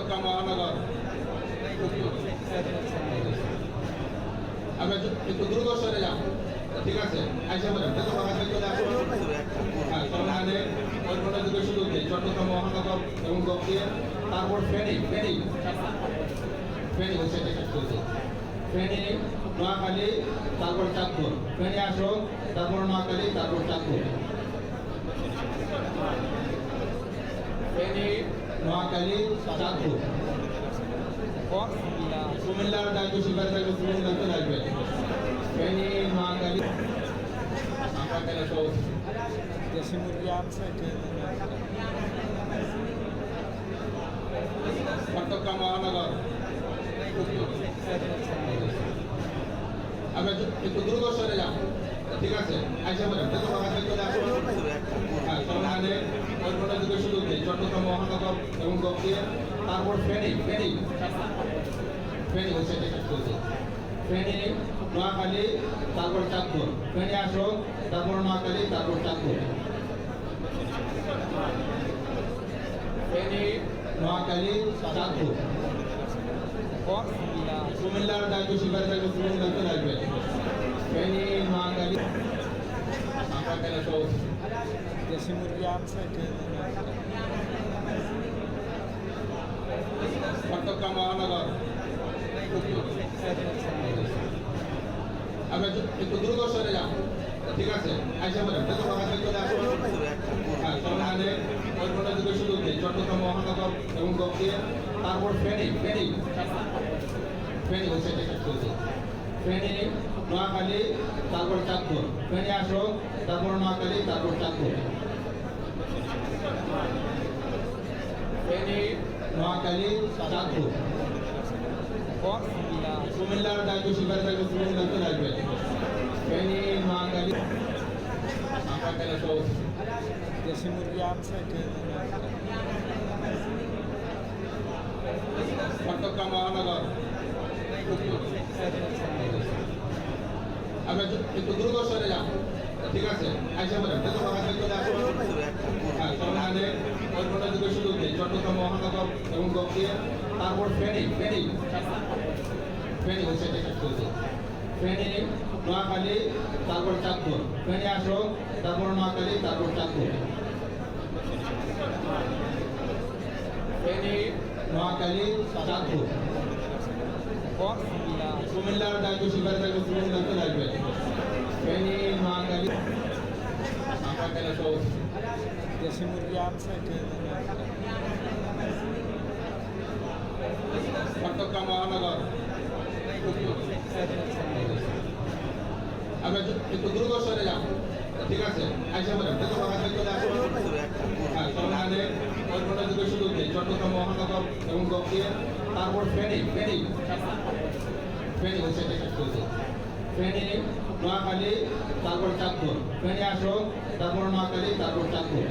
চট্টগ্রাম মহানগর আমি একটু দ্রুত সরে যান, ঠিক আছে? আইসা বলেন যত বাগাতে চলে আসুন। হ্যাঁ, সমাধানে কল্পনা যুগের শুরুতে চট্টগ্রাম মহানগর এবং গফিয়ে, তারপর ফেনী হচ্ছে এটা শেষ করছে। ফেনী, নোয়াখালী, তারপর চাঁদপুর। ফেনী আসো, তারপর নোয়াখালী, তারপর চাঁদপুর। ফেনী, নোয়াখালী, চাঁদপুর। কুমিল্লার দায়িত্ব শিকার থাকবে, কুমিল্লাতে থাকবে। ফেনী, নোয়াখালী, দেশি মুরগি আছে চট্টগ্রাম মহানগর আমি একটু দ্রুত সরে যান, ঠিক আছে? আইসা বলেন যত বাগাতে চলে আসুন। হ্যাঁ, সমাধানে কল্পনা যুগের শুরুতে চট্টগ্রাম মহানগর এবং গফিয়ে, তারপর ফেনী হচ্ছে এটা শেষ করছে। ফেনী, নোয়াখালী, তারপর চাঁদপুর। ফেনী আসো, তারপর নোয়াখালী, তারপর চাঁদপুর। ফেনী, নোয়াখালী, চাঁদপুর। কুমিল্লার দায়িত্ব শিকার থাকবে, কুমিল্লাতে থাকবে। ফেনী, নোয়াখালী, দেশি মুরগি আছে চট্টগ্রাম মহানগর আমি একটু দ্রুত সরে যান, ঠিক আছে? আইসা বলেন যত বাগাতে চলে আসুন। হ্যাঁ, সমাধানে কল্পনা যুগের শুরুতে চট্টগ্রাম মহানগর এবং গফিয়ে, তারপর ফেনী হচ্ছে এটা শেষ করছে। ফেনী, নোয়াখালী, তারপর চাঁদপুর। ফেনী আসো, তারপর নোয়াখালী, তারপর চাঁদপুর। ফেনী, নোয়াখালী, চাঁদপুর। কুমিল্লার দায়িত্ব শিকার থাকবে, কুমিল্লাতে থাকবে। ফেনী, নোয়াখালী, দেশি মুরগি আছে চট্টগ্রাম মহানগর আমি একটু দ্রুত সরে যান, ঠিক আছে? আইসা বলেন যত বাগাতে চলে আসুন। হ্যাঁ, সমাধানে কল্পনা যুগের শুরুতে চট্টগ্রাম মহানগর এবং গফিয়ে, তারপর ফেনী হচ্ছে এটা শেষ করছে। ফেনী, নোয়াখালী, তারপর চাঁদপুর। ফেনী আসো, তারপর নোয়াখালী, তারপর চাঁদপুর। ফেনী, নোয়াখালী, চাঁদপুর। কুমিল্লার দায়িত্ব শিকার থাকবে, কুমিল্লাতে থাকবে। ফেনী, নোয়াখালী, দেশি মুরগি আছে চট্টগ্রাম মহানগর আমি একটু দ্রুত সরে যান, ঠিক আছে? আইসা বলেন যত বাগাতে চলে আসুন। হ্যাঁ, সমাধানে কল্পনা যুগের শুরুতে চট্টগ্রাম মহানগর এবং গফিয়ে, তারপর ফেনী হচ্ছে এটা শেষ করছে। ফেনী, নোয়াখালী, তারপর চাঁদপুর। ফেনী আসো, তারপর নোয়াখালী, তারপর চাঁদপুর।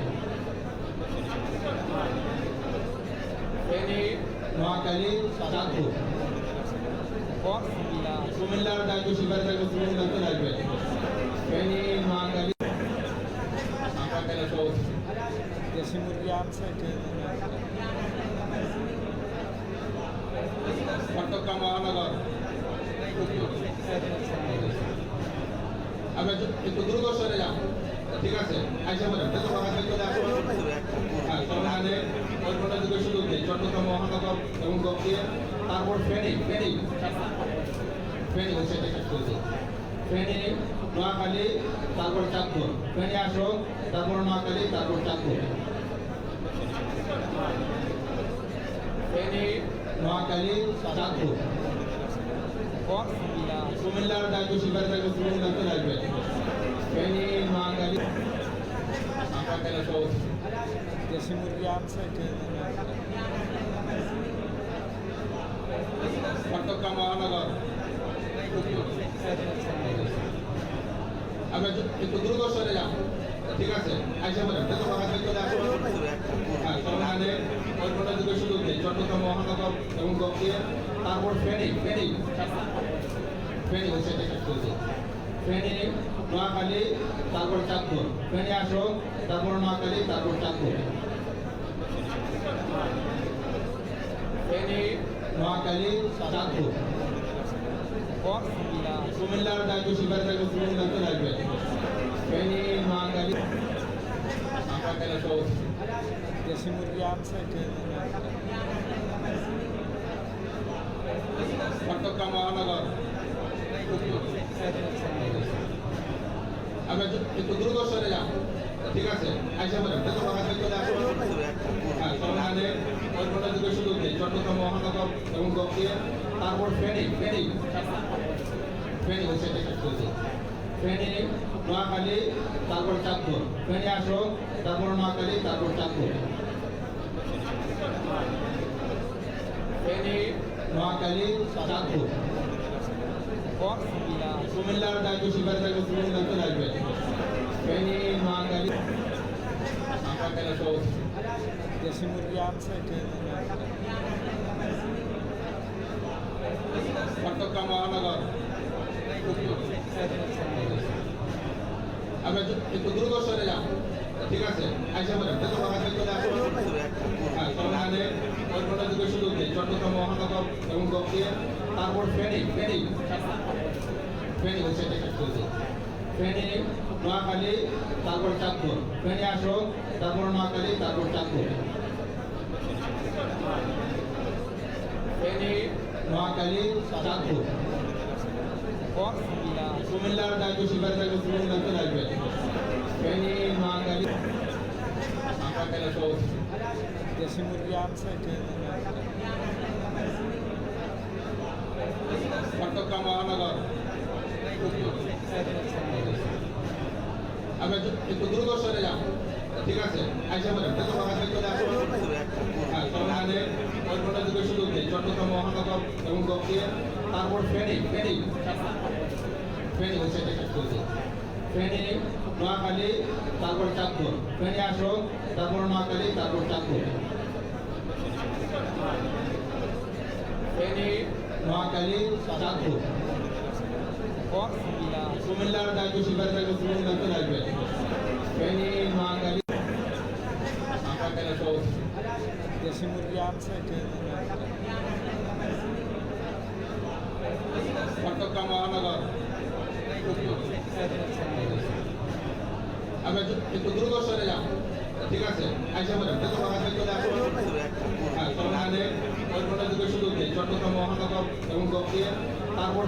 ফেনী, নোয়াখালী, চাঁদপুর। কুমিল্লার দায়িত্ব শিকার থাকবে, কুমিল্লাতে থাকবে। ফেনী, নোয়াখালী, দেশি মুরগি আছে চট্টগ্রাম মহানগর আমি একটু দ্রুত সরে যান, ঠিক আছে? আইসা বলেন যত বাগাতে চলে আসুন। হ্যাঁ, সমাধানে কল্পনা যুগের শুরুতে চট্টগ্রাম মহানগর এবং গফিয়ে, তারপর ফেনী হচ্ছে এটা শেষ করছে। ফেনী, নোয়াখালী, তারপর চাঁদপুর। ফেনী আসো, তারপর নোয়াখালী, তারপর চাঁদপুর। ফেনী, নোয়াখালী, চাঁদপুর। কুমিল্লার দায়িত্ব শিকার থাকবে, কুমিল্লাতে থাকবে। ফেনী, নোয়াখালী, দেশি মুরগি আছে চট্টগ্রাম মহানগর আমি একটু দ্রুত সরে যান, ঠিক আছে? আইসা বলেন যত বাগাতে চলে আসুন। হ্যাঁ, সমাধানে কল্পনা যুগের শুরুতে চট্টগ্রাম মহানগর এবং গফিয়ে, তারপর ফেনী হচ্ছে এটা শেষ করছে। ফেনী, নোয়াখালী, তারপর চাঁদপুর। ফেনী আসো, তারপর নোয়াখালী, তারপর চাঁদপুর। নোয়াখালী চাঁদপুর কুমিল্লা কুমিল্লার দায়িত্ব স্বীকার থাকবে কুমিল্লা দায়িত্ব থাকবে ফেনী নোয়াখালী নোয়াখালী সহ দেশি মুরগি আনছে চট্টগ্রাম মহানগর আমি একটু দ্রুত সরে যান ঠিক আছে আইসা বলেন যত বাগান চলে আসো হ্যাঁ সমাধানে ওই কোটা থেকে শুরু হচ্ছে চট্টগ্রাম মহানগর এবং গপিয়ে তারপর ফেনী হচ্ছে এটা শেষ করছে ফেনী নোয়াখালী তারপর চাঁদপুর ফেনী আসো তারপর নোয়াখালী তারপর চাঁদপুর ফেনী নোয়াখালী চাঁদপুর কুমিল্লা কুমিল্লার দায়িত্ব স্বীকার থাকবে কুমিল্লা দায়িত্ব থাকবে ফেনী নোয়াখালী নোয়াখালী সহ দেশি মুরগি আনছে চট্টগ্রাম মহানগর আমি একটু দ্রুত সরে যান ঠিক আছে আইসা বলেন যত বাগান চলে আসো হ্যাঁ সমাধানে ওই কোটা থেকে শুরু হচ্ছে চট্টগ্রাম মহানগর এবং গপিয়ে তারপর ফেনী হচ্ছে এটা শেষ করছে ফেনী নোয়াখালী তারপর চাঁদপুর ফেনী আসো তারপর নোয়াখালী তারপর চাঁদপুর ফেনী নোয়াখালী চাঁদপুর কুমিল্লা কুমিল্লার দায়িত্ব স্বীকার থাকবে কুমিল্লা দায়িত্ব থাকবে ফেনী নোয়াখালী নোয়াখালী সহ দেশি মুরগি আনছে চট্টগ্রাম মহানগর আমি একটু দ্রুত সরে যান ঠিক আছে আইসা বলেন যত বাগান চলে আসো হ্যাঁ সমাধানে ওই কোটা থেকে শুরু হচ্ছে চট্টগ্রাম মহানগর এবং গপিয়ে তারপর ফেনী হচ্ছে এটা শেষ করছে ফেনী নোয়াখালী তারপর চাঁদপুর ফেনী আসো তারপর নোয়াখালী তারপর চাঁদপুর ফেনী নোয়াখালী চাঁদপুর কুমিল্লা কুমিল্লার দায়িত্ব স্বীকার থাকবে কুমিল্লা দায়িত্ব থাকবে ফেনী নোয়াখালী নোয়াখালী সহ দেশি মুরগি আনছে চট্টগ্রাম মহানগর আমি একটু দ্রুত সরে যান ঠিক আছে আইসা বলেন যত বাগান চলে আসো হ্যাঁ সমাধানে ওই কোটা থেকে শুরু হচ্ছে চট্টগ্রাম মহানগর এবং গপিয়ে তারপর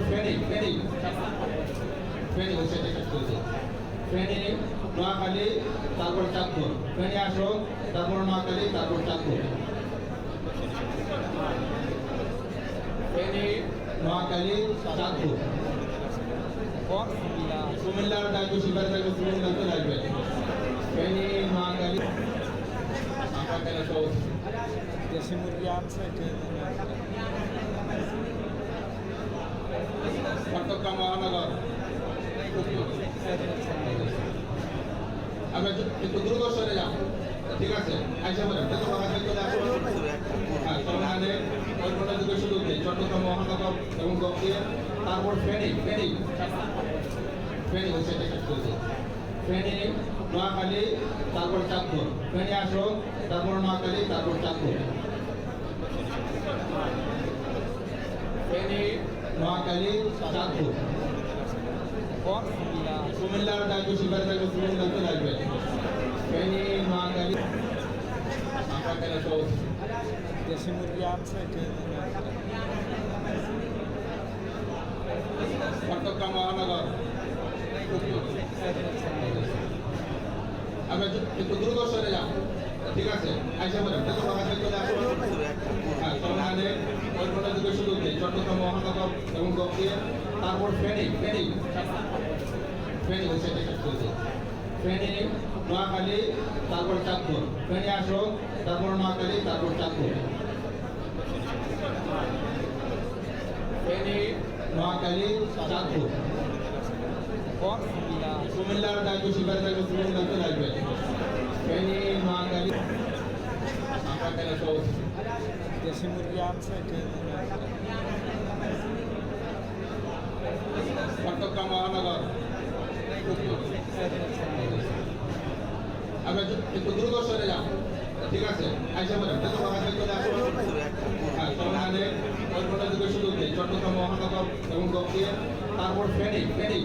ফেনী হচ্ছে এটা শেষ করছে ফেনী নোয়াখালী তারপর চাঁদপুর ফেনী আসো তারপর নোয়াখালী তারপর চাঁদপুর ফেনী নোয়াখালী চাঁদপুর কুমিল্লা কুমিল্লার দায়িত্ব স্বীকার থাকবে কুমিল্লা দায়িত্ব থাকবে ফেনী নোয়াখালী নোয়াখালী সহ দেশি মুরগি আনছে চট্টগ্রাম মহানগর আমি একটু দ্রুত সরে যান ঠিক আছে আইসা বলেন যত বাগান চলে আসো হ্যাঁ সমাধানে ওই কোটা থেকে শুরু হচ্ছে চট্টগ্রাম মহানগর এবং গপিয়ে তারপর ফেনী হচ্ছে এটা শেষ করছে ফেনী নোয়াখালী তারপর চাঁদপুর ফেনী আসো তারপর নোয়াখালী তারপর চাঁদপুর ফেনী নোয়াখালী চাঁদপুর কুমিল্লা কুমিল্লার দায়িত্ব স্বীকার থাকবে কুমিল্লা দায়িত্ব থাকবে ফেনী নোয়াখালী নোয়াখালী সহ দেশি মুরগি আনছে চট্টগ্রাম মহানগর আমি একটু দ্রুত সরে যান ঠিক আছে আইসা বলেন যত বাগান চলে আসো হ্যাঁ সমাধানে ওই কোটা থেকে শুরু হচ্ছে চট্টগ্রাম মহানগর এবং গপিয়ে তারপর ফেনী হচ্ছে এটা শেষ করছে ফেনী নোয়াখালী তারপর চাঁদপুর ফেনী আসো তারপর নোয়াখালী তারপর চাঁদপুর ফেনী নোয়াখালী চাঁদপুর কুমিল্লা কুমিল্লার দায়িত্ব স্বীকার থাকবে কুমিল্লা দায়িত্ব থাকবে ফেনী নোয়াখালী নোয়াখালী সহ দেশি মুরগি আনছে চট্টগ্রাম মহানগর আমি একটু দ্রুত সরে যান ঠিক আছে আইসা বলেন যত বাগান চলে আসো হ্যাঁ সমাধানে এবং গফিয়ে তারপর ফেনী ফেনী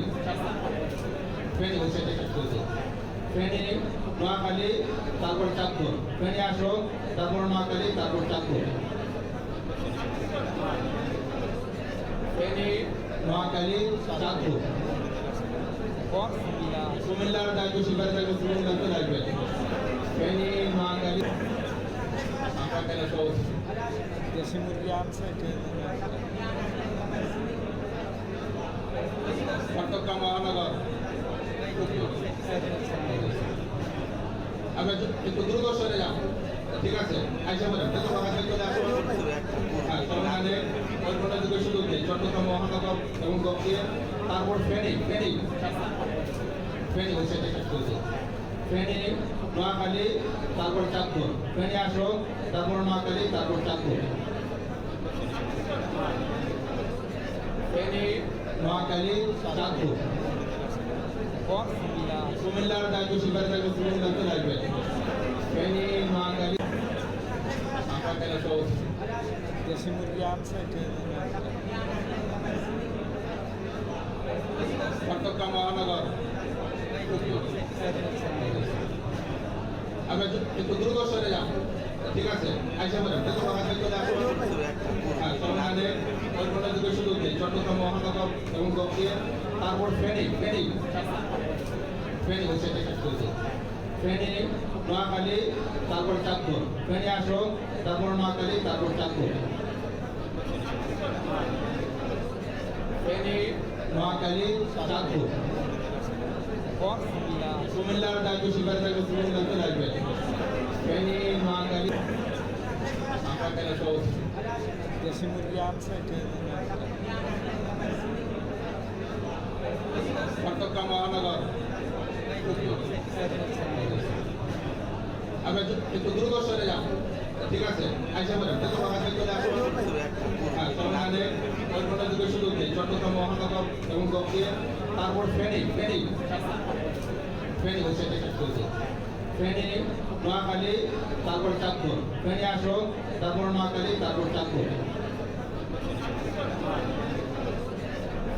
ফেনী হচ্ছে এটা চলছে ফেনী নোয়াখালী তারপর চাঁদপুর ফেনী আসো তারপর নোয়াখালী তারপর চাঁদপুর ফেনী নোয়াখালী চাঁদপুর কুমিল্লা কুমিল্লার দায়িত্ব শিবার দায়িত্ব কুমিল্লাতে লাগবে ফেনী নোয়াখালী নোয়াখালী সহ দেশি মুরগি আনছে চট্টগ্রাম মহানগর আমি একটু দ্রুত সরে যাও ঠিক আছে আইসা বলেন যত বাগাতে চলে আসো হ্যাঁ সমাধানে ওই ঘন্টা যুগে শুরু হচ্ছে চট্টগ্রাম মহানগর এবং গফিয়ে তারপর ফেনী ফেনী ফেনী হচ্ছে এটা চলছে ফেনী নোয়াখালী তারপর চাঁদপুর ফেনী আসো তারপর নোয়াখালী তারপর চাঁদপুর ফেনী নোয়াখালী চাঁদপুর কুমিল্লা কুমিল্লার দায়িত্ব শিবার দায়িত্ব কুমিল্লাতে লাগবে ফেনী নোয়াখালী নোয়াখালী সহ দেশি মুরগি আনছে চট্টগ্রাম মহানগর আমি একটু দ্রুত সরে যাও ঠিক আছে আইসা বলেন যত বাগাতে চলে আসো হ্যাঁ সমাধানে ওই ঘন্টা যুগে শুরু হচ্ছে চট্টগ্রাম মহানগর এবং গফিয়ে তারপর ফেনী ফেনী ফেনী হচ্ছে এটা চলছে ফেনী নোয়াখালী তারপর চাঁদপুর ফেনী আসো তারপর নোয়াখালী তারপর চাঁদপুর ফেনী নোয়াখালী চাঁদপুর কুমিল্লা কুমিল্লার দায়িত্ব শিবার দায়িত্ব কুমিল্লাতে লাগবে ফেনী নোয়াখালী নোয়াখালী সহ দেশি মুরগি আনছে চট্টগ্রাম মহানগর আমি একটু দ্রুত সরে যাও ঠিক আছে আইসা বলেন যত বাগাতে চলে আসো হ্যাঁ সমাধানে ওই ঘন্টা যুগে শুরু হচ্ছে চট্টগ্রাম মহানগর এবং গফিয়ে তারপর ফেনী ফেনী ফেনী হচ্ছে এটা চলছে ফেনী নোয়াখালী তারপর চাঁদপুর ফেনী আসো তারপর নোয়াখালী তারপর চাঁদপুর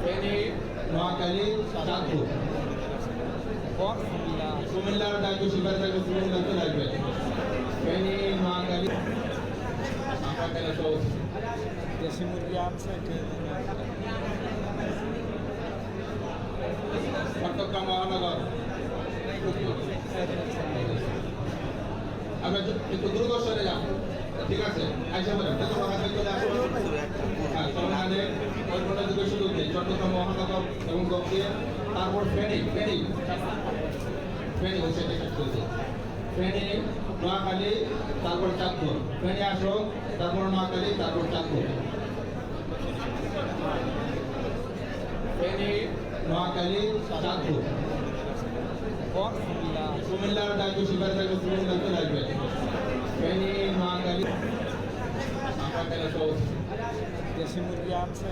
ফেনী নোয়াখালী চাঁদপুর কুমিল্লা কুমিল্লার দায়িত্ব শিবার দায়িত্ব কুমিল্লাতে লাগবে ফেনী নোয়াখালী নোয়াখালী সহ দেশি মুরগি আনছে চট্টগ্রাম মহানগর আমি একটু দ্রুত সরে যাও ঠিক আছে আইসা বলেন যত বাগাতে চলে আসো হ্যাঁ সমাধানে ওই ঘন্টা যুগে শুরু হচ্ছে চট্টগ্রাম মহানগর এবং গফিয়ে তারপর ফেনী ফেনী ফেনী হচ্ছে এটা চলছে ফেনী নোয়াখালী তারপর চাঁদপুর ফেনী আসো তারপর নোয়াখালী তারপর চাঁদপুর ফেনী নোয়াখালী চাঁদপুর কুমিল্লা কুমিল্লার দায়িত্ব শিবার দায়িত্ব কুমিল্লাতে লাগবে ফেনী নোয়াখালী নোয়াখালী সহ দেশি মুরগি আনছে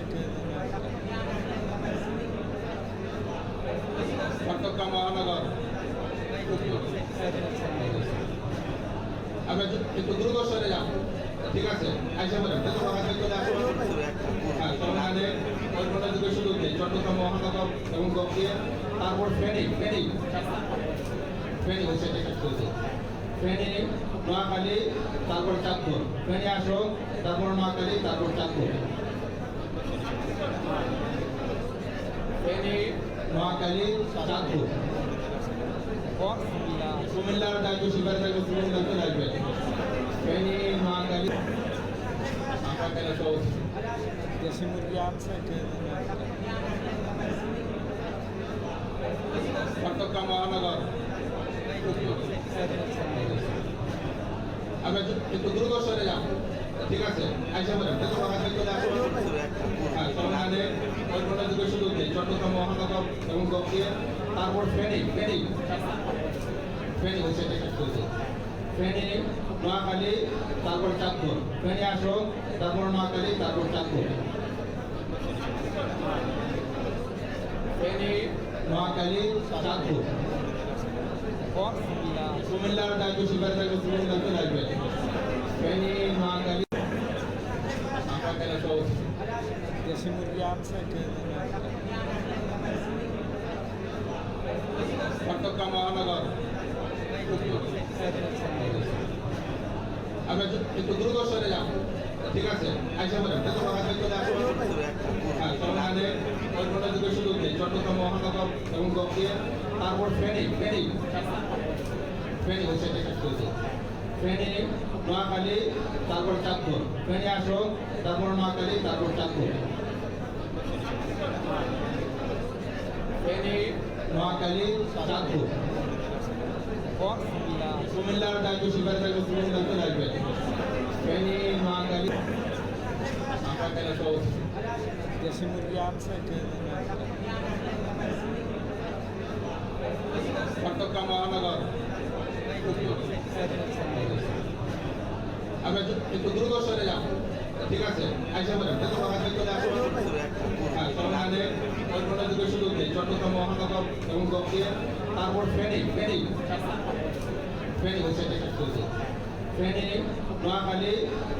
চট্টগ্রাম মহানগর আমি একটু দ্রুত সরে যাও ঠিক আছে আইসা বলেন যত বাগাতে চলে আসো হ্যাঁ সমাধানে ওই ঘন্টা যুগে শুরু হচ্ছে চট্টগ্রাম মহানগর এবং গফিয়ে তারপর ফেনী ফেনী ফেনী হচ্ছে এটা চলছে ফেনী নোয়াখালী তারপর চাঁদপুর ফেনী আসো তারপর নোয়াখালী তারপর চাঁদপুর ফেনী নোয়াখালী চাঁদপুর কুমিল্লা কুমিল্লার দায়িত্ব শিবার দায়িত্ব কুমিল্লাতে লাগবে ফেনী নোয়াখালী নোয়াখালী সহ দেশি মুরগি আনছে চট্টগ্রাম মহানগর আমি একটু দ্রুত সরে যাও ঠিক আছে আইসা বলেন যত বাগাতে চলে আসো হ্যাঁ সমাধানে ওই ঘন্টা যুগে শুরু হচ্ছে চট্টগ্রাম মহানগর এবং গফিয়ে তারপর ফেনী ফেনী ফেনী হচ্ছে এটা চলছে ফেনী নোয়াখালী তারপর চাঁদপুর ফেনী আসো তারপর নোয়াখালী তারপর চাঁদপুর ফেনী নোয়াখালী চাঁদপুর কুমিল্লা কুমিল্লার দায়িত্ব শিবার দায়িত্ব কুমিল্লাতে লাগবে ফেনী নোয়াখালী নোয়াখালী সহ দেশি মুরগি আনছে চট্টগ্রাম মহানগর আমরা একটু দ্রুত সরে যান, ঠিক আছে? আইসা বলেন দ্রুত ভাবে চলে আসুন। হ্যাঁ, সমাধানে ওই ঘন্টা থেকে শুরু হচ্ছে চট্টগ্রাম মহানগর এবং গফিয়ে, তারপর ফেনী হচ্ছে এটা শেষ করেছে। ফেনী, নোয়াখালী, তারপর চাঁদপুর। ফেনী আসো, তারপর নোয়াখালী, তারপর চাঁদপুর। ফেনী, নোয়াখালী, চাঁদপুর। কুমিল্লার দায়িত্ব শিবার দায়িত্ব কুমিল্লাতে লাগবে। ফেনী, নোয়াখালী, সব দেশি মুরগি আনছে চট্টগ্রাম মহানগর। আমরা একটু দ্রুত সরে যান, ঠিক আছে? আইসা বলেন দ্রুত ভাবে চলে আসুন। হ্যাঁ, সমাধানে ওই ঘন্টা থেকে শুরু হচ্ছে চট্টগ্রাম মহানগর এবং গফিয়ে, তারপর ফেনী হচ্ছে এটা শেষ করেছে। ফেনী, নোয়াখালী,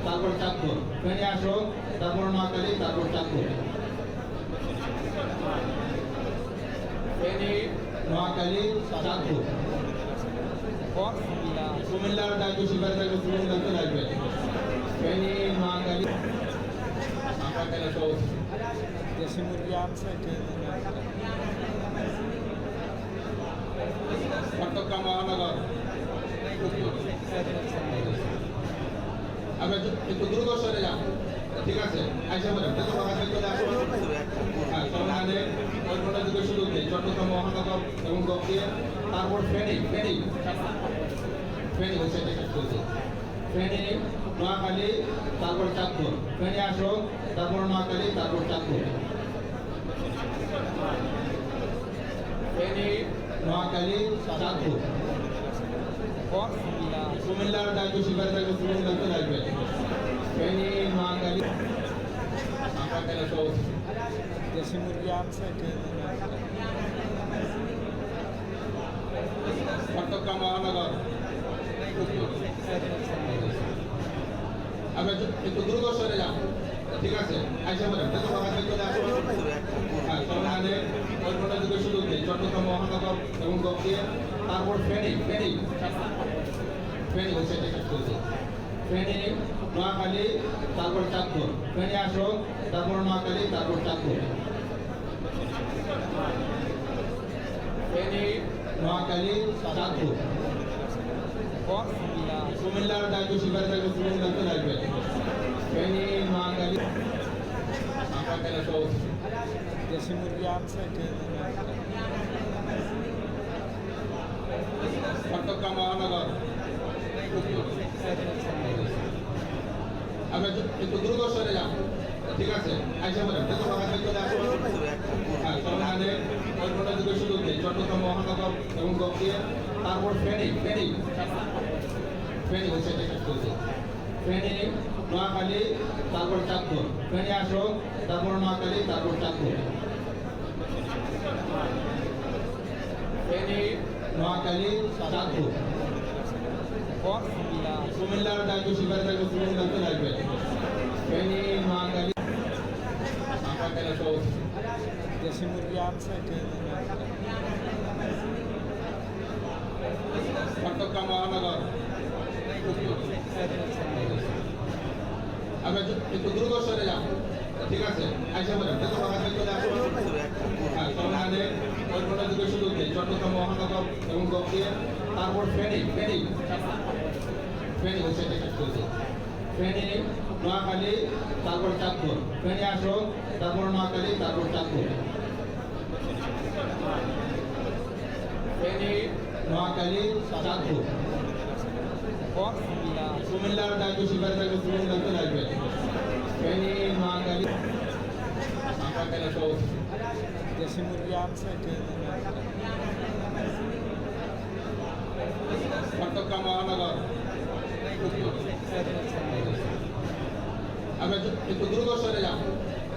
তারপর চাঁদপুর। ফেনী আসো, তারপর নোয়াখালী, তারপর চাঁদপুর। ফেনী, নোয়াখালী, চাঁদপুর। কুমিল্লার দায়িত্ব শিবার দায়িত্ব কুমিল্লাতে লাগবে। ফেনী, নোয়াখালী, সব দেশি মুরগি আনছে চট্টগ্রাম মহানগর। আমরা একটু দ্রুত সরে যান, ঠিক আছে? আইসা বলেন দ্রুত ভাবে চলে আসুন। হ্যাঁ, সমাধানে ওই ঘন্টা থেকে শুরু হচ্ছে চট্টগ্রাম মহানগর এবং গফিয়ে, তারপর ফেনী হচ্ছে এটা শেষ করেছে। ফেনী, নোয়াখালী, তারপর চাঁদপুর। ফেনী আসো, তারপর নোয়াখালী, তারপর চাঁদপুর। ফেনী, নোয়াখালী, চাঁদপুর। কুমিল্লার দায়িত্ব শিবার দায়িত্ব কুমিল্লাতে লাগবে। ফেনী, নোয়াখালী, সব দেশি মুরগি আনছে চট্টগ্রাম মহানগর। আমরা একটু দ্রুত সরে যান, ঠিক আছে? আইসা বলেন দ্রুত ভাবে চলে আসুন। হ্যাঁ, সমাধানে ওই ঘন্টা থেকে শুরু হচ্ছে চট্টগ্রাম মহানগর এবং গফিয়ে, তারপর ফেনী হচ্ছে এটা শেষ করেছে। ফেনী, নোয়াখালী, তারপর চাঁদপুর। ফেনী আসো, তারপর নোয়াখালী, তারপর চাঁদপুর। ফেনী, নোয়াখালী, চাঁদপুর। কুমিল্লার দায়িত্ব শিবার দায়িত্ব কুমিল্লাতে লাগবে। ফেনী, নোয়াখালী, সব দেশি মুরগি আনছে চট্টগ্রাম মহানগর। আমরা একটু দ্রুত সরে যান, ঠিক আছে? আইসা বলেন দ্রুত ভাবে চলে আসুন। হ্যাঁ, সমাধানে ওই ঘন্টা থেকে শুরু হচ্ছে চট্টগ্রাম মহানগর এবং গফিয়ে, তারপর ফেনী হচ্ছে এটা শেষ করেছে। ফেনী, নোয়াখালী, তারপর চাঁদপুর। ফেনী আসো, তারপর নোয়াখালী, তারপর চাঁদপুর। ফেনী, নোয়াখালী, চাঁদপুর। কুমিল্লার দায়িত্ব শিবার দায়িত্ব কুমিল্লাতে লাগবে। ফেনী, নোয়াখালী, সব দেশি মুরগি আনছে চট্টগ্রাম মহানগর। আমরা একটু দ্রুত সরে যান, ঠিক আছে? আইসা বলেন দ্রুত ভাবে চলে আসুন। হ্যাঁ, সমাধানে ওই ঘন্টা থেকে শুরু হচ্ছে চট্টগ্রাম মহানগর এবং গফিয়ে, তারপর ফেনী হচ্ছে এটা শেষ করেছে। ফেনী, নোয়াখালী, তারপর চাঁদপুর। ফেনী আসো, তারপর নোয়াখালী, তারপর চাঁদপুর। ফেনী, নোয়াখালী, চাঁদপুর। কুমিল্লার দায়িত্ব শিবার দায়িত্ব কুমিল্লাতে লাগবে। ফেনী, নোয়াখালী, সব দেশি মুরগি আনছে চট্টগ্রাম মহানগর। আমরা একটু দ্রুত সরে যান,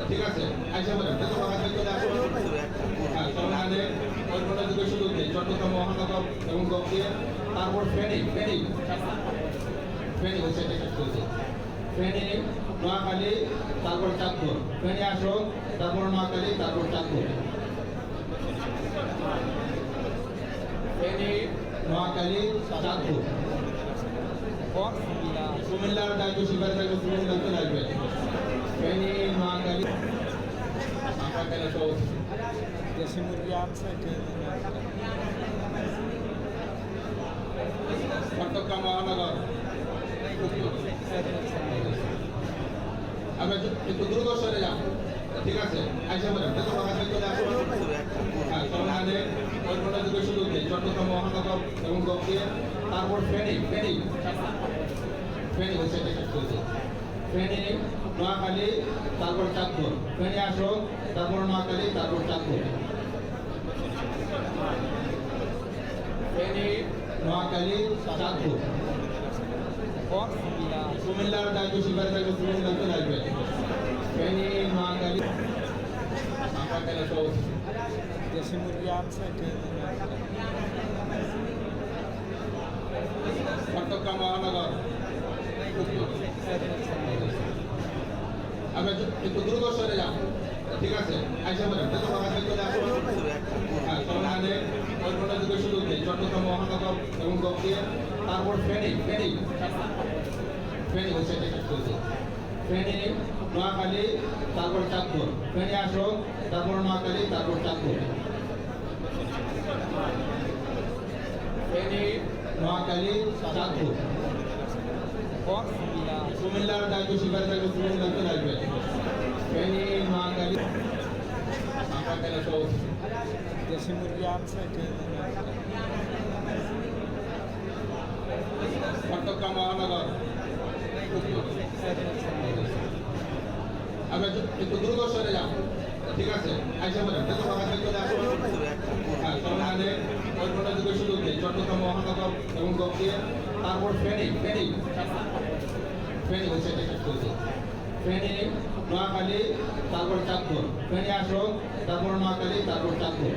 ঠিক আছে? আইসা বলেন দ্রুত ভাবে চলে আসুন। হ্যাঁ, সমাধানে ওই ঘন্টা থেকে শুরু হচ্ছে চট্টগ্রাম মহানগর এবং গফিয়ে, তারপর ফেনী হচ্ছে এটা শেষ করেছে। ফেনী, নোয়াখালী, তারপর চাঁদপুর। ফেনী আসো, তারপর নোয়াখালী, তারপর চাঁদপুর। ফেনী, নোয়াখালী, চাঁদপুর। কুমিল্লার দায়িত্ব স্বীকার থাকবে, কুমিল্লা চলে আসবে। ফেনী, নোয়াখালী, নোয়াখালী সহ দেশি মুরগি আনছে চট্টগ্রাম মহানগর। আমরা একটু দ্রুত সরে যান, ঠিক আছে? আইসা বলেন দ্রুত ভাবে চলে আসুন। হ্যাঁ, সমাধানে ওই কোটা থেকে শুরু হচ্ছে চট্টগ্রাম মহানগর এবং গফিয়া, তারপর ফেনী। ফেনী হচ্ছে এটা চলছে। ফেনী, নোয়াখালী, তারপর চাঁদপুর। ফেনী আসো, তারপর নোয়াখালী, তারপর চাঁদপুর। ফেনী, নোয়াখালী, চাঁদপুর। কুমিল্লার দায়িত্ব স্বীকার থাকবে, কুমিল্লা চলে আসবে। ফেনী, নোয়াখালী, নোয়াখালী সহ দেশি মুরগি আনছে চট্টগ্রাম মহানগর। আমরা একটু দ্রুত সরে যান, ঠিক আছে? আইসা বলেন দ্রুত ভাবে চলে আসুন। হ্যাঁ, সমাধানে ওই কোটা থেকে শুরু হচ্ছে চট্টগ্রাম মহানগর এবং গফিয়া, তারপর ফেনী হচ্ছে এটা চলছে। ফেনী, নোয়াখালী, তারপর চাঁদপুর। ফেনী আসো, তারপর নোয়াখালী, তারপর চাঁদপুর। ফেনী, নোয়াখালী, চাঁদপুর। কুমিল্লার দায়িত্ব স্বীকার থাকবে, কুমিল্লা চলে আসবে। ফেনী, নোয়াখালী, নোয়াখালী সহ দেশি মুরগি আনছে চট্টগ্রাম মহানগর। আমরা একটু দ্রুত সরে যান, ঠিক আছে? আইসা বলেন দ্রুত ভাবে চলে আসুন। হ্যাঁ, সমাধানে ওই কোটা থেকে শুরু হচ্ছে চট্টগ্রাম মহানগর এবং গফিয়া, তারপর ফেনী হচ্ছে এটা চলছে। ফেনী, নোয়াখালী, তারপর চাঁদপুর। ফেনী আসো, তারপর নোয়াখালী, তারপর চাঁদপুর।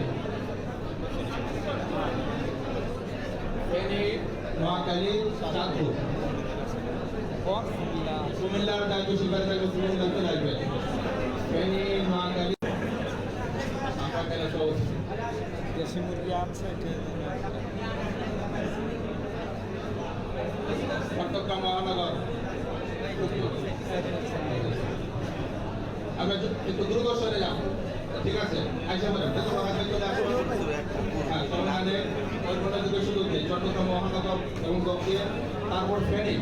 ফেনী, নোয়াখালী, চাঁদপুর। কুমিল্লার দায়িত্ব স্বীকার থাকবে, কুমিল্লা চলে আসবে। ফেনী, নোয়াখালী, নোয়াখালী সহ দেশি মুরগি আনছে চট্টগ্রাম মহানগর। আমরা একটু দ্রুত সরে যান, ঠিক আছে? আইসা বলেন দ্রুত ভাবে চলে আসুন। হ্যাঁ, সমাধানে ওই কোটা থেকে শুরু হচ্ছে চট্টগ্রাম মহানগর এবং গফিয়া, তারপর ফেনী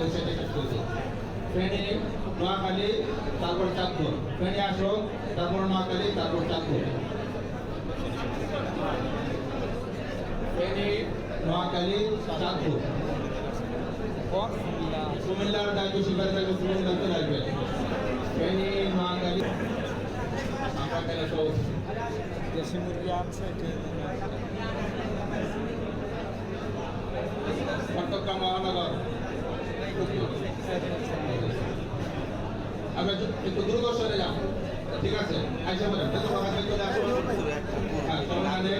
হচ্ছে এটা চলছে। ফেনী, নোয়াখালী, তারপর চাঁদপুর। ফেনী আসো, তারপর নোয়াখালী, তারপর চাঁদপুর। ফেনী, নোয়াখালী, চাঁদপুর। কুমিল্লার দায়িত্ব স্বীকার থাকবে, কুমিল্লা চলে আসবে। ফেনী, নোয়াখালী, নোয়াখালী সহ দেশি মুরগি আনছে চট্টগ্রাম মহানগর। আমরা একটু দ্রুত সরে যান, ঠিক আছে? আইসা বলেন দ্রুত ভাবে চলে আসুন। হ্যাঁ, সমাধানে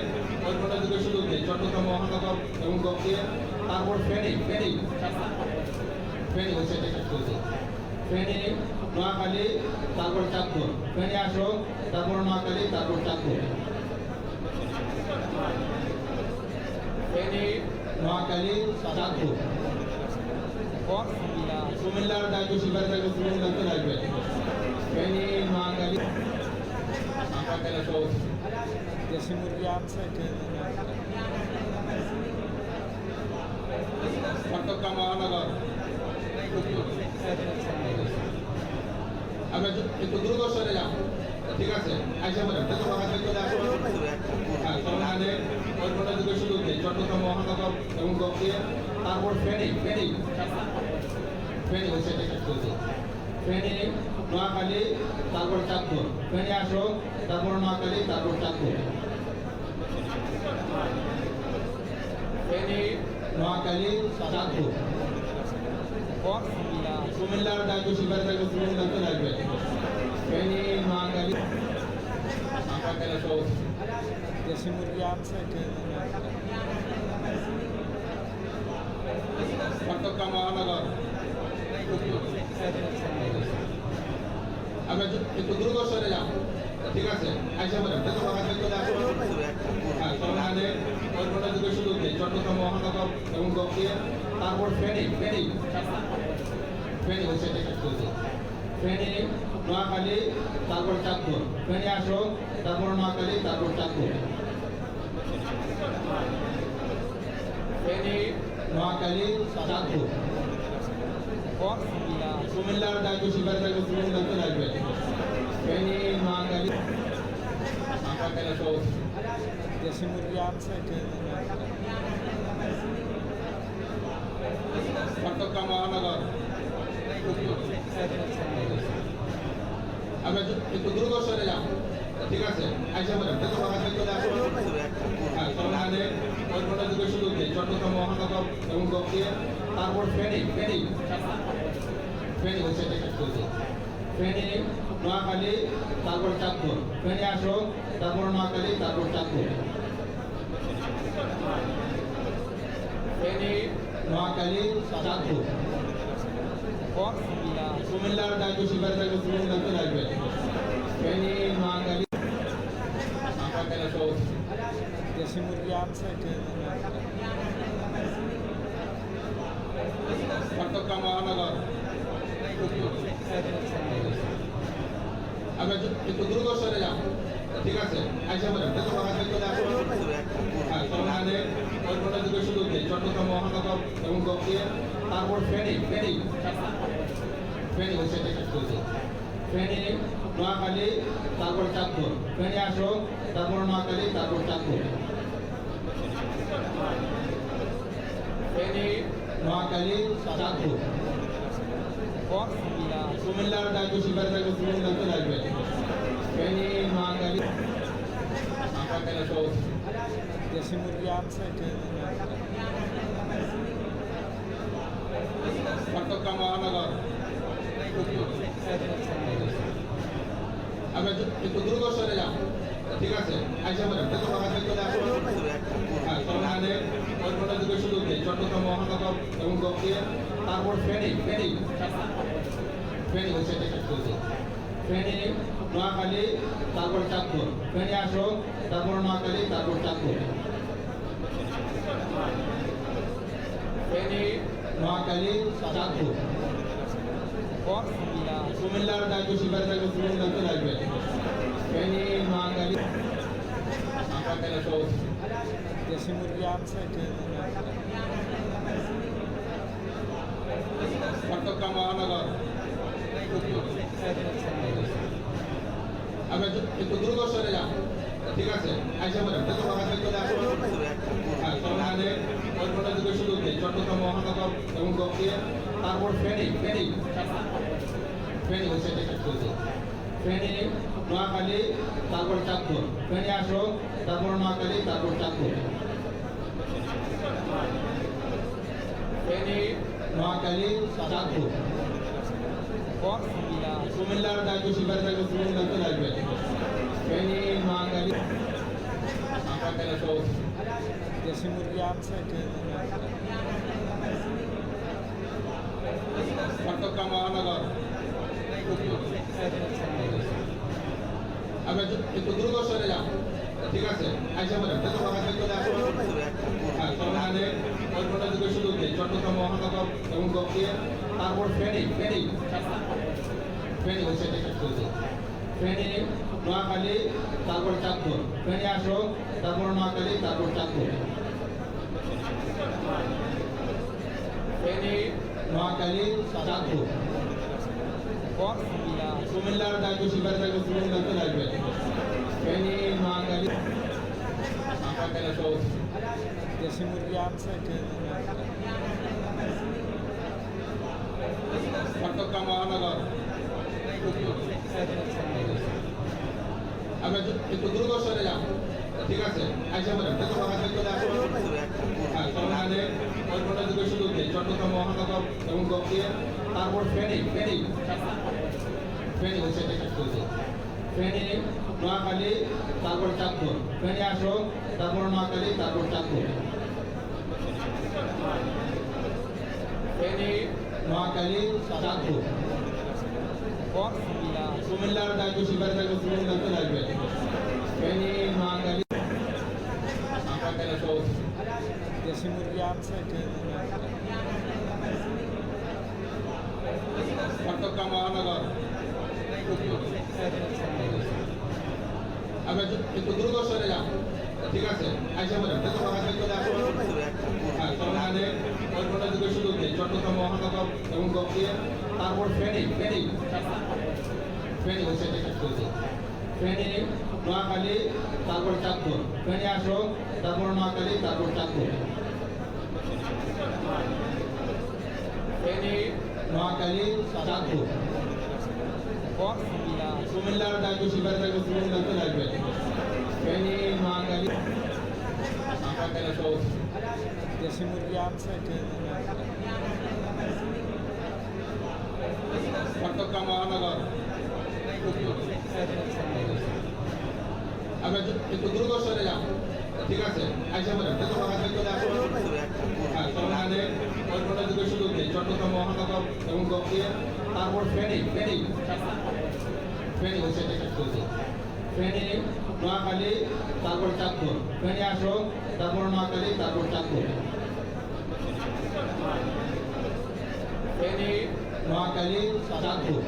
ওই কোটা থেকে শুরু হচ্ছে চট্টগ্রাম মহানগর এবং গফিয়া, তারপর ফেনী হচ্ছে এটা চলছে। ফেনী, নোয়াখালী, তারপর চাঁদপুর। ফেনী আসো, তারপর নোয়াখালী, তারপর চাঁদপুর। ফেনী, নোয়াখালী, চাঁদপুর। কুমিল্লার দায়িত্ব স্বীকার থাকবে, কুমিল্লা চলে আসবে। ফেনী, নোয়াখালী, নোয়াখালী সহ দেশি মুরগি আনছে চট্টগ্রাম মহানগর। আমরা একটু দ্রুত সরে যান, ঠিক আছে? আইসা বলেন দ্রুত ভাবে চলে আসুন। হ্যাঁ, সমাধানে ওই কোটা থেকে শুরু হচ্ছে চট্টগ্রাম মহানগর এবং গফিয়া, তারপর ফেনী হচ্ছে এটা চলছে। ফেনী, নোয়াখালী, তারপর চাঁদপুর। ফেনী আসো, তারপর নোয়াখালী, তারপর চাঁদপুর। ফেনী, নোয়াখালী, চাঁদপুর। কুমিল্লার দায়িত্ব স্বীকার থাকবে, কুমিল্লা চলে আসবে। ফেনী, নোয়াখালী, নোয়াখালী সহ দেশি মুরগি আনছে চট্টগ্রাম মহানগর। আমরা একটু দ্রুত সরে যান, ঠিক আছে? আইসা বলেন যত বাগাতে চলে আসুন। হ্যাঁ, সমাধানে কল্পনা যুগে শুরু নেই চট্টগ্রাম মহানগর এবং গফিয়া, তারপর ফেনী হচ্ছে এটা শেষ করেছে। ফেনী, নোয়াখালী, তারপর চাঁদপুর। ফেনী আসো, তারপর নোয়াখালী, তারপর চাঁদপুর। ফেনী, নোয়াখালী, চাঁদপুর। কুমিল্লার দায়িত্ব স্বীকার থাকবে, কুমিল্লাতে থাকবে। ফেনী, নোয়াখালী, নোয়াখালী সহ দেশি মুরগি আনছে চট্টগ্রাম মহানগর। আমরা একটু দ্রুত সরে যান, ঠিক আছে? আইসা বলেন যত বাগাতে চলে আসুন। হ্যাঁ, সমাধানে কল্পনা যুগে শুরু নেই চট্টগ্রাম মহানগর এবং গফিয়া, তারপর ফেনী হচ্ছে এটা শেষ করেছে। ফেনী, নোয়াখালী, তারপর চাঁদপুর। ফেনী আসো, তারপর নোয়াখালী, তারপর চাঁদপুর। ফেনী, নোয়াখালী, চাঁদপুর। কুমিল্লার দায়িত্ব স্বীকার থাকবে, কুমিল্লাতে থাকবে। ফেনী, নোয়াখালী, নোয়াখালী সহ দেশি মুরগি আনছে চট্টগ্রাম মহানগর। আমরা একটু দ্রুত সরে যান, ঠিক আছে? আইসা বলেন যত বাগাতে চলে আসুন। হ্যাঁ, সমাধানে কল্পনা যুগে শুরু নেই চট্টগ্রাম মহানগর এবং গফিয়া, তারপর ফেনী হচ্ছে এটা শেষ করেছে। ফেনী, নোয়াখালী, তারপর চাঁদপুর। ফেনী আসো, তারপর নোয়াখালী, তারপর চাঁদপুর। ফেনী, নোয়াখালী, চাঁদপুর। কুমিল্লার দায়িত্ব স্বীকার থাকবে, কুমিল্লাতে থাকবে। ফেনী, নোয়াখালী, নোয়াখালী সহ দেশি মুরগি আনছে চট্টগ্রাম মহানগর। আমরা একটু দ্রুত সরে যান, ঠিক আছে? আইসা বলেন যত বাগাতে চলে আসুন। হ্যাঁ, সমাধানে কল্পনা যুগে শুরু নেই চট্টগ্রাম মহানগর এবং গফিয়া, তারপর ফেনী হচ্ছে এটা শেষ করেছে। ফেনী, নোয়াখালী, তারপর চাঁদপুর। ফেনী আসো, তারপর নোয়াখালী, তারপর চাঁদপুর। ফেনী, নোয়াখালী, চাঁদপুর। কুমিল্লার দায়িত্ব স্বীকার থাকবে, কুমিল্লাতে থাকবে। ফেনী, নোয়াখালী, নোয়াখালী সহ দেশি মুরগি আনছে চট্টগ্রাম মহানগর। আমরা একটু দ্রুত সরে যান, ঠিক আছে? আইসা বলেন যত বাগাতে চলে আসুন। হ্যাঁ, সমাধানে কল্পনা যুগে শুরু নেই চট্টগ্রাম মহানগর এবং গফিয়া, তারপর ফেনী হচ্ছে এটা শেষ করেছে। ফেনী, নোয়াখালী, তারপর চাঁদপুর। ফেনী আসো, তারপর নোয়াখালী, তারপর চাঁদপুর। ফেনী, নোয়াখালী, চাঁদপুর। কুমিল্লার দায়িত্ব স্বীকার থাকবে, কুমিল্লাতে থাকবে। ফেনী, নোয়াখালী, নোয়াখালী সহ দেশি মুরগি আনছে চট্টগ্রাম মহানগর। আমরা একটু দ্রুত সরে যান, ঠিক আছে? আইসা বলেন যত বাগাতে চলে আসুন। হ্যাঁ, সমাধানে কল্পনা যুগে শুরু নেই চট্টগ্রাম মহানগর এবং গফিয়া, তারপর ফেনী হচ্ছে এটা শেষ করেছে। ফেনী, নোয়াখালী, তারপর চাঁদপুর। ফেনী আসো, তারপর নোয়াখালী, তারপর চাঁদপুর। ফেনী, নোয়াখালী, চাঁদপুর। কুমিল্লার দায়িত্ব স্বীকার থাকবে, কুমিল্লাতে থাকবে। ফেনী, নোয়াখালী, নোয়াখালী সহ দেশি মুরগি আনছে চট্টগ্রাম মহানগর। আমরা একটু দ্রুত সরে যান, ঠিক আছে? আইসা বলেন যত বাগাতে চলে আসুন। হ্যাঁ, সমাধানে কল্পনা যুগে শুরু নেই চট্টগ্রাম মহানগর এবং গফিয়া, তারপর ফেনী হচ্ছে এটা শেষ করেছে। ফেনী, নোয়াখালী, তারপর চাঁদপুর। ফেনী আসো, তারপর নোয়াখালী, তারপর চাঁদপুর। ফেনী, নোয়াখালী, চাঁদপুর। কুমিল্লা কুমিল্লার দায়িত্ব স্বীকার থাকবে, কুমিল্লার দায়িত্ব থাকবে। ফেনী, নোয়াখালী, আপনার সব দেশি মুরগি আনছে চট্টগ্রাম মহানগর। আমরা একটু দ্রুত সরে যান, ঠিক আছে? আইসা বলেন যত ভাষা চলে আসো। হ্যাঁ, সমাধানে ওই কোটা যুগের সুযোগ নেই। চট্টগ্রাম মহানগর এবং গফিয়ে, তারপর ফেনী, ফেনী ফেনী হচ্ছে এটা শেষ করেছে। ফেনী, নোয়াখালী, তারপর চাঁদপুর। ফেনী আসো, তারপর নোয়াখালী, তারপর চাঁদপুর। ফেনী, নোয়াখালী, চাঁদপুর। কুমিল্লার দায়িত্ব স্বীকার থাকবে, কুমিল্লার দায়িত্ব থাকবে। ফেনী, নোয়াখালী, আপনার সব দেশি মুরগি আনছে চট্টগ্রাম মহানগর। আমরা একটু দ্রুত সরে যান, ঠিক আছে? আইসা বলেন যত ভাষা চলে আসো। হ্যাঁ, সমাধানে ওই কোটা যুগের সুযোগ নেই। চট্টগ্রাম মহানগর এবং গফিয়ে, তারপর ফেনী, ফেনী ফেনী হচ্ছে এটা শেষ করেছে। ফেনী, নোয়াখালী, তারপর চাঁদপুর। ফেনী আসো, তারপর নোয়াখালী, তারপর চাঁদপুর। ফেনী, নোয়াখালী, চাঁদপুর।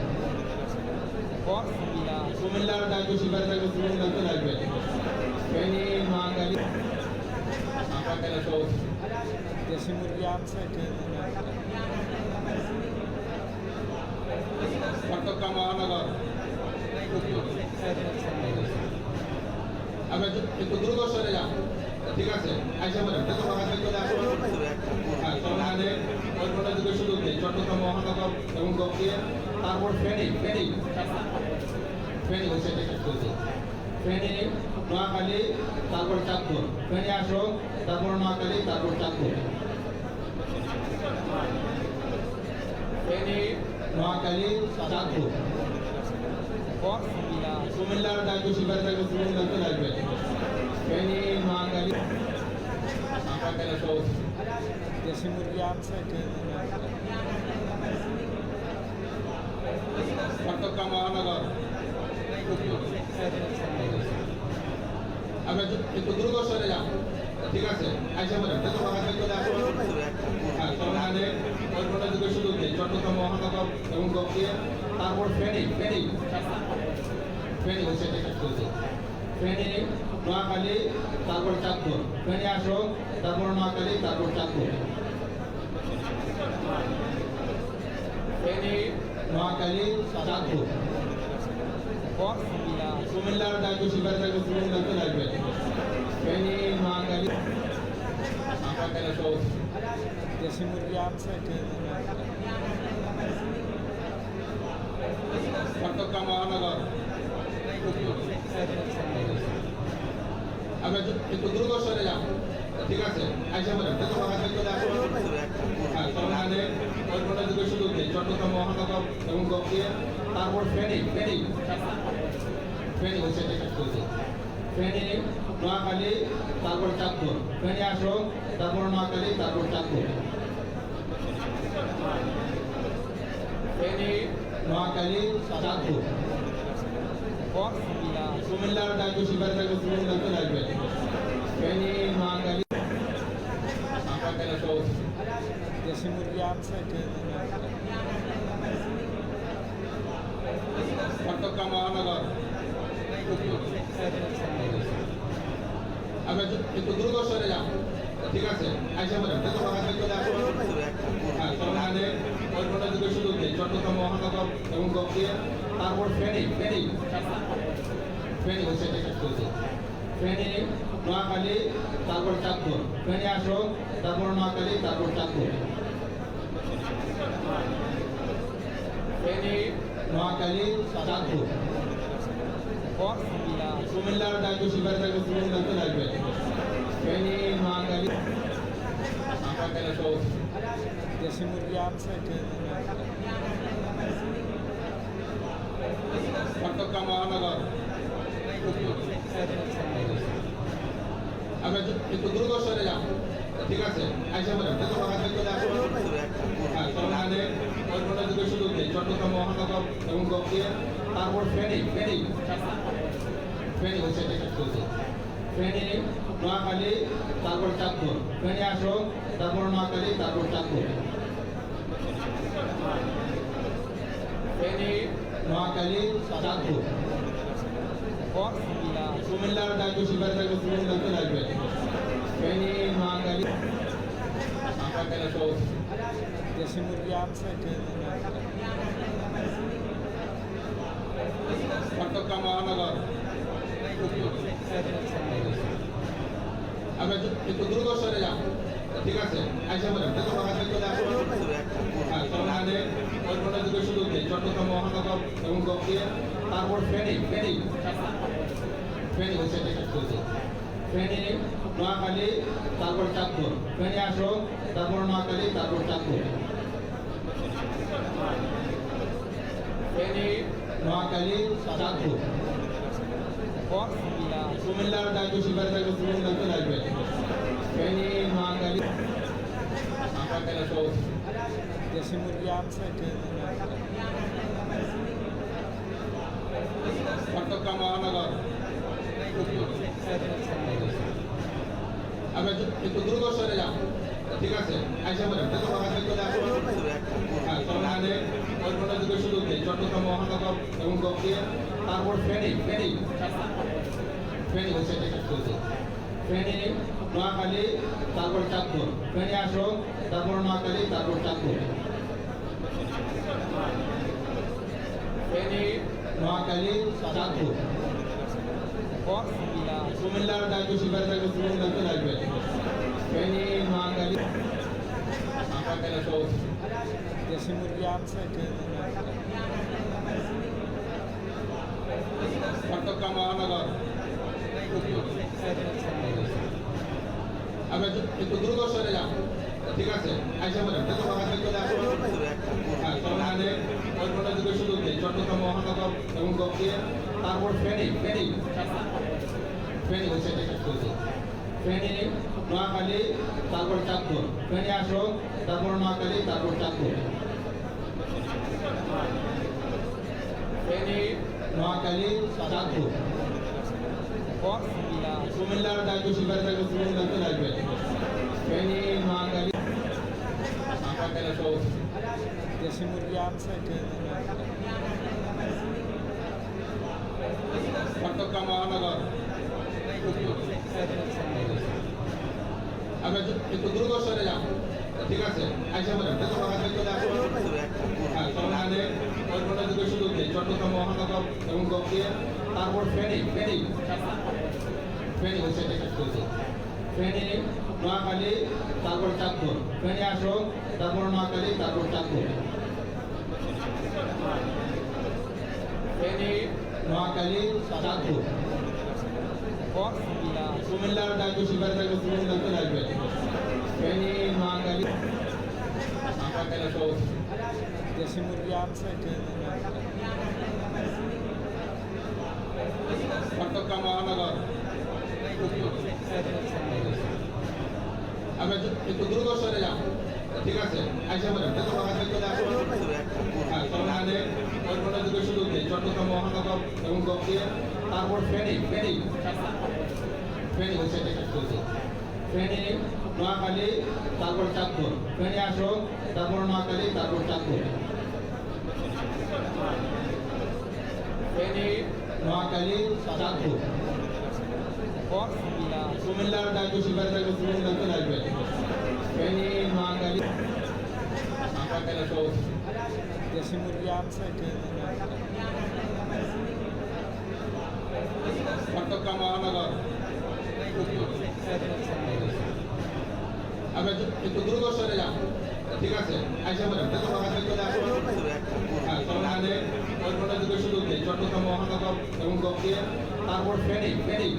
কুমিল্লার দায়িত্ব স্বীকার থাকবে, কুমিল্লার দায়িত্ব থাকবে। ফেনী, নোয়াখালী, আপনার সব দেশি মুরগি আনছে চট্টগ্রাম মহানগর। আমরা একটু দ্রুত সরে যান, ঠিক আছে? আইসা বলেন যত ভাষা চলে আসো। হ্যাঁ, সমাধানে ওই কোটা যুগের সুযোগ নেই। চট্টগ্রাম মহানগর এবং গফিয়ে, তারপর ফেনী, ফেনী ফেনী হচ্ছে এটা শেষ করেছে। ফেনী, নোয়াখালী, তারপর চাঁদপুর। ফেনী আসো, তারপর নোয়াখালী, তারপর চাঁদপুর। ফেনী, নোয়াখালী, চাঁদপুর। কুমিল্লার দায়িত্ব স্বীকার থাকবে, কুমিল্লার দায়িত্ব থাকবে। ফেনী, নোয়াখালী, আপনার সব দেশি মুরগি আনছে চট্টগ্রাম মহানগর। আমরা একটু দ্রুত সরে যান, ঠিক আছে? আইসা বলেন যত ভাষা চলে আসো। হ্যাঁ, সমাধানে ওই কোটা যুগের সুযোগ নেই। চট্টগ্রাম মহানগর এবং গফিয়ে, তারপর ফেনী, ফেনী ফেনী হচ্ছে এটা শেষ করেছে। ফেনী, নোয়াখালী, তারপর চাঁদপুর। ফেনী আসো, তারপর নোয়াখালী, তারপর চাঁদপুর। ফেনী, নোয়াখালী, চাঁদপুর। কুমিল্লার দায়িত্ব স্বীকার থাকবে, কুমিল্লার দায়িত্ব থাকবে। ফেনী, নোয়াখালী, আপনার সব দেশি মুরগি আনছে চট্টগ্রাম মহানগর। আমরা একটু দ্রুত সরে যান, ঠিক আছে? আইসা বলেন যত ভাষা চলে আসো। হ্যাঁ, সমাধানে ওই কোটা যুগের সুযোগ নেই। চট্টগ্রাম মহানগর এবং গফিয়ে, তারপর ফেনী, ফেনী ফেনী হচ্ছে এটা শেষ করেছে। ফেনী, নোয়াখালী, তারপর চাঁদপুর। ফেনী আসো, তারপর নোয়াখালী, তারপর চাঁদপুর। ফেনী, নোয়াখালী, চাঁদপুর। কুমিল্লার দায়িত্ব স্বীকার থাকবে, কুমিল্লার দায়িত্ব থাকবে। ফেনী, নোয়াখালী, আপনার সব দেশি মুরগি আনছে চট্টগ্রাম মহানগর। আমরা একটু দ্রুত সরে যান, ঠিক আছে? আইসা বলেন যত ভাষা চলে আসো। হ্যাঁ, সমাধানে ওই কোটা যুগের সুযোগ নেই। চট্টগ্রাম মহানগর এবং গফিয়ে, তারপর ফেনী, ফেনী ফেনী হচ্ছে এটা শেষ করেছে। ফেনী, নোয়াখালী, তারপর চাঁদপুর। ফেনী আসো, তারপর নোয়াখালী, তারপর চাঁদপুর। ফেনী, নোয়াখালী, চাঁদপুর। কুমিল্লার দায়িত্ব স্বীকার থাকবে, কুমিল্লার দায়িত্ব থাকবে। ফেনী, নোয়াখালী, আপনার সব দেশি মুরগি আনছে চট্টগ্রাম মহানগর। আমরা একটু দ্রুত সরে যান, ঠিক আছে? আইসা বলেন যত ভাষা চলে আসো। হ্যাঁ, সমাধানে মহানগর এবং গফিয়া, তারপর ফেনী ফেনী ফেনী হচ্ছে টিকিট চলছে। ফেনী, নোয়াখালী, তারপর চাঁদপুর। ফেনী আসো, তারপর নোয়াখালী, তারপর চাঁদপুর। ফেনী, নোয়াখালী, চাঁদপুর। কুমিল্লার দায়িত্ব শিবার দায়িত্ব কুমিল্লাতে লাগবে। ফেনী, নোয়াখালী, নোয়াখালী সহ দেশি মুরগি আছে চট্টগ্রাম মহানগর। আমরা একটু দ্রুত সরে যান, ঠিক আছে? আইসা বলেন যত ভাষা চলে আসো। হ্যাঁ, সমাধানে ওই ঘন্টা যুগে শুরু হচ্ছে চট্টগ্রাম মহানগর এবং গফিয়া, তারপর ফেনী ফেনী ফেনী হচ্ছে টিকিট চলছে। ফেনী, নোয়াখালী, তারপর চাঁদপুর। ফেনী আসো, তারপর নোয়াখালী, তারপর চাঁদপুর। ফেনী, নোয়াখালী, চাঁদপুর। কুমিল্লার দায়িত্ব শিবার দায়িত্ব কুমিল্লাতে লাগবে। ফেনী, নোয়াখালী, নোয়াখালী সহ দেশি মুরগি আছে চট্টগ্রাম মহানগর। আমরা একটু দ্রুত সরে যান, ঠিক আছে? আইসা বলেন যত ভাষা চলে আসো। হ্যাঁ, সমাধানে ওই ঘন্টা যুগে শুরু হচ্ছে চট্টগ্রাম মহানগর এবং গফিয়া, তারপর ফেনী ফেনী ফেনী হচ্ছে টিকিট চলছে। ফেনী, নোয়াখালী, তারপর চাঁদপুর। ফেনী আসো, তারপর নোয়াখালী, তারপর চাঁদপুর। ফেনী, নোয়াখালী, চাঁদপুর। কুমিল্লার দায়িত্ব শিবার দায়িত্ব কুমিল্লাতে লাগবে। ফেনী, নোয়াখালী, নোয়াখালী সহ দেশি মুরগি আছে চট্টগ্রাম মহানগর। আমরা একটু দ্রুত সরে যান, ঠিক আছে? আইসা বলেন যত ভাষা চলে আসো। হ্যাঁ, সমাধানে ওই ঘন্টা যুগে শুরু হচ্ছে চট্টগ্রাম মহানগর এবং গফিয়া, তারপর ফেনী ফেনী ফেনী হচ্ছে টিকিট চলছে। ফেনী, নোয়াখালী, তারপর চাঁদপুর। ফেনী আসো, তারপর নোয়াখালী, তারপর চাঁদপুর। ফেনী, নোয়াখালী, চাঁদপুর। কুমিল্লার দায়িত্ব শিবার দায়িত্ব কুমিল্লাতে লাগবে। ফেনী, নোয়াখালী, নোয়াখালী সহ দেশি মুরগি আছে চট্টগ্রাম মহানগর। আমরা একটু দ্রুত সরে যান, ঠিক আছে? আইসা বলেন যত ভাষা চলে আসো। হ্যাঁ, সমাধানে ওই ঘন্টা যুগে শুরু হচ্ছে চট্টগ্রাম মহানগর এবং গফিয়া, তারপর ফেনী ফেনী ফেনী হচ্ছে টিকিট চলছে। ফেনী, নোয়াখালী, তারপর চাঁদপুর। ফেনী আসো, তারপর নোয়াখালী, তারপর চাঁদপুর। ফেনী, নোয়াখালী, চাঁদপুর। কুমিল্লার দায়িত্ব শিবার দায়িত্ব কুমিল্লাতে লাগবে। ফেনী, নোয়াখালী, নোয়াখালী সহ দেশি মুরগি আছে চট্টগ্রাম মহানগর। আমরা একটু দ্রুত সরে যান, ঠিক আছে? আইসা বলেন যত ভাষা চলে আসো। হ্যাঁ, সমাধানে ওই ঘন্টা যুগে শুরু হচ্ছে চট্টগ্রাম মহানগর এবং গফিয়া, তারপর ফেনী ফেনী ফেনী হচ্ছে টিকিট চলছে। ফেনী, নোয়াখালী, তারপর চাঁদপুর। ফেনী আসো, তারপর নোয়াখালী, তারপর চাঁদপুর। ফেনী, নোয়াখালী, চাঁদপুর। কুমিল্লার দায়িত্ব শিবার দায়িত্ব কুমিল্লাতে লাগবে। ফেনী, নোয়াখালী, নোয়াখালী সহ দেশি মুরগি আছে চট্টগ্রাম মহানগর। আমরা একটু দ্রুত সরে যান, ঠিক আছে? আইসা বলেন যত ভাষা চলে আসো। হ্যাঁ, সমাধানে ওই ঘন্টা যুগে শুরু হচ্ছে চট্টগ্রাম মহানগর এবং গফিয়া, তারপর ফেনী ফেনী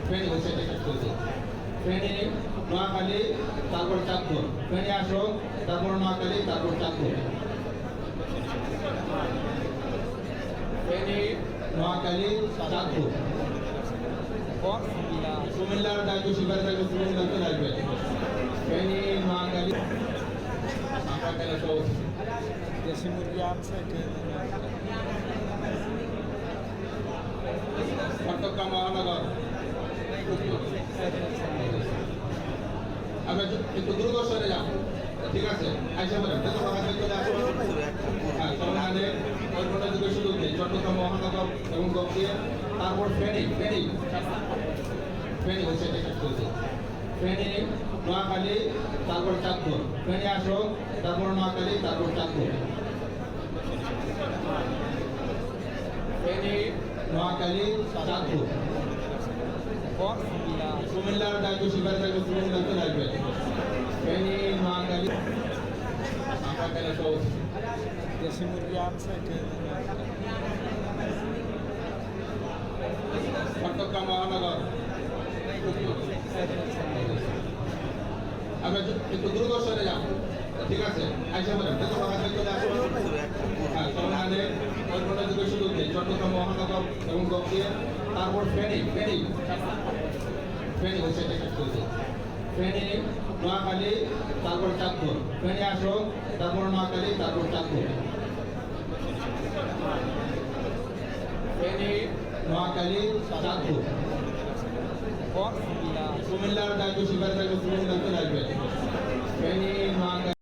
ফেনী হচ্ছে টিকিট চলছে। ফেনী, নোয়াখালী, তারপর চাঁদপুর। ফেনী আসো, তারপর নোয়াখালী, তারপর চাঁদপুর। ফেনী, নোয়াখালী, চাঁদপুর। কুমিল্লার দায়িত্ব শিবার দায়িত্ব কুমিল্লাতে লাগবে। ফেনী, নোয়াখালী, নোয়াখালী সহ দেশি মুরগি আনছে চট্টগ্রাম মহানগর আমি একটু দ্রুত সরে যান ঠিক আছে আইসা বলেন চলে আসুন হ্যাঁ সমাধানে ওই ঘন্টা যুগে সুযোগ নেই চট্টগ্রাম মহানগর এবং গফিয়া তারপর ফেনী ফেনী ফেনী হচ্ছে এটা শেষ করেছে ফেনী নোয়াখালী তারপর চাঁদপুর ফেনী আসো তারপর নোয়াখালী তারপর চাঁদপুর ফেনী নোয়াখালী চাঁদপুর কুমিল্লার দায়িত্ব শিকার দায়িত্ব কুমিল্লাতে লাগবে ফেনী নোয়াখালী আমরা কেন সব দেশি মুরগি আনছে চট্টগ্রাম মহানগর আমি একটু দ্রুত সরে যান ঠিক আছে আইসা বলেন চলে আসুন হ্যাঁ সমাধানে ওই ঘন্টা যুগে সুযোগ নেই চট্টগ্রাম মহানগর এবং গফিয়া তারপর ফেনী ফেনী ফেনী হচ্ছে এটা শেষ করেছে ফেনী নোয়াখালী তারপর চাঁদপুর ফেনী আসো তারপর নোয়াখালী তারপর চাঁদপুর ফেনী নোয়াখালী চাঁদপুর কুমিল্লার দায়িত্ব শিকার দায়িত্ব কুমিল্লাতে লাগবে ফেনী নোয়াখালী